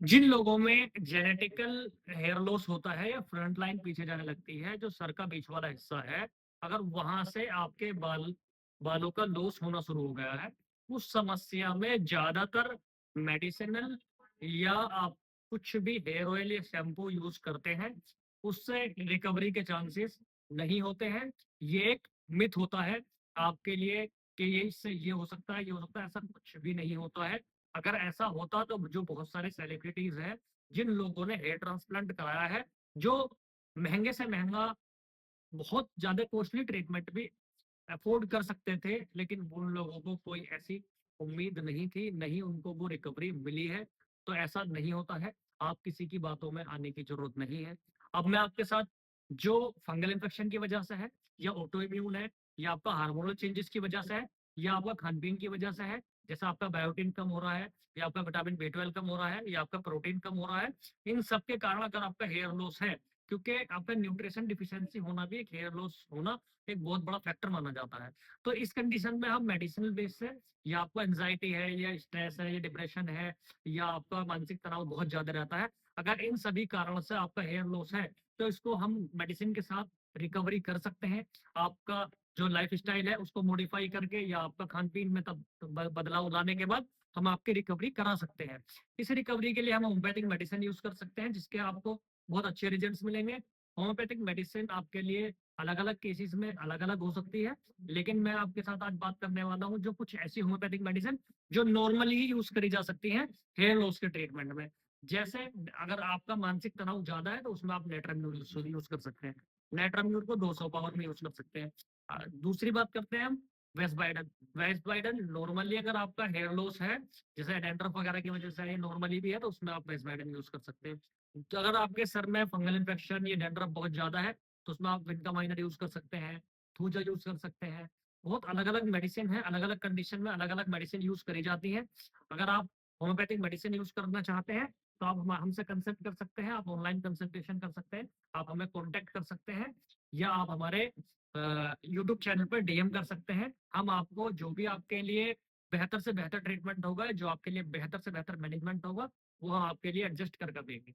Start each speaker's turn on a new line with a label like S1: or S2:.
S1: जिन लोगों में genetical hair loss होता है या फ्रंट लाइन पीछे जाने लगती है, जो सर का बीच वाला हिस्सा है, अगर वहां से आपके बालों का लॉस होना शुरू हो गया है, उस समस्या में ज्यादातर मेडिसिनल या आप कुछ भी हेयर ऑयल या शैम्पू यूज करते हैं, उससे रिकवरी के चांसेस नहीं होते हैं। ये एक मिथ होता है आपके लिए कि ये इससे ये हो सकता है, ये हो सकता है, ऐसा कुछ भी नहीं होता है। अगर ऐसा होता तो जो बहुत सारे सेलिब्रिटीज हैं, जिन लोगों ने हेयर ट्रांसप्लांट कराया है, जो महंगे से महंगा, बहुत ज्यादा कॉस्टली ट्रीटमेंट भी अफोर्ड कर सकते थे, लेकिन उन लोगों को कोई ऐसी उम्मीद नहीं थी, नहीं उनको वो रिकवरी मिली है। तो ऐसा नहीं होता है, आप किसी की बातों में आने की जरूरत नहीं है। अब मैं आपके साथ जो फंगल इन्फेक्शन की वजह से है, या ऑटो इम्यून है, या आपका हार्मोनल चेंजेस की वजह से है, या आपका खान पीन की वजह से है, जैसा आपका बायोटीन कम हो रहा है, या आपका विटामिन B12 कम हो रहा है, या आपका प्रोटीन कम हो रहा है, इन सब के कारण अगर आपका हेयर लॉस है, क्योंकि आपका न्यूट्रिशन डिफिशियंसी होना भी एक हेयर लॉस होना एक बहुत बड़ा फैक्टर माना जाता है। तो इस कंडीशन में हम मेडिसिनल बेस से, या आपको एंजाइटी है, या स्ट्रेस है, या डिप्रेशन है, या आपका मानसिक तनाव बहुत ज्यादा रहता है, अगर इन सभी कारणों से आपका हेयर लॉस है, तो इसको हम मेडिसिन के साथ रिकवरी कर सकते हैं। आपका जो लाइफ स्टाइल है उसको मॉडिफाई करके, या आपका खान पीन में तब बदलाव लाने के बाद हम आपकी रिकवरी करा सकते हैं। इस रिकवरी के लिए हम होम्योपैथिक मेडिसिन यूज कर सकते हैं, जिसके आपको बहुत अच्छे रिजल्ट्स मिलेंगे। होम्योपैथिक मेडिसिन आपके लिए अलग अलग केसेस में अलग अलग हो सकती है, लेकिन मैं आपके साथ आज बात करने वाला हूँ जो कुछ ऐसी होम्योपैथिक मेडिसिन जो नॉर्मली ही यूज करी जा सकती हैं हेयर लॉस के ट्रीटमेंट में। जैसे अगर आपका मानसिक तनाव ज्यादा है, तो उसमें आप नेट्राम्यूर यूज कर सकते हैं। नेट्राम्यूर को 200 पावर में यूज कर सकते हैं। दूसरी बात करते हैं हम वेस्टबाइडन। वेस्टबाइडन नॉर्मली अगर आपका हेयर लॉस है, जैसे डैंड्रफ वगैरह की वजह से नॉर्मली भी है, तो उसमें आप वेस्टबाइडन यूज कर सकते हैं। तो अगर आपके सर में फंगल इन्फेक्शन या डैंड्रफ बहुत ज्यादा है, तो उसमें आप विनका माइनर यूज कर सकते हैं, थूजा यूज कर सकते हैं। बहुत अलग अलग मेडिसिन है, अलग अलग कंडीशन में अलग अलग मेडिसिन यूज करी जाती है। अगर आप होम्योपैथिक मेडिसिन यूज करना चाहते हैं, तो आप हमसे कंसल्ट कर सकते हैं, आप ऑनलाइन कंसल्टेशन कर सकते हैं, आप हमें कॉन्टेक्ट कर सकते हैं, या आप हमारे यूट्यूब चैनल पर डीएम कर सकते हैं। हम आपको जो भी आपके लिए बेहतर से बेहतर ट्रीटमेंट होगा, जो आपके लिए बेहतर से बेहतर मैनेजमेंट होगा, वो हम आपके लिए एडजस्ट कर देंगे।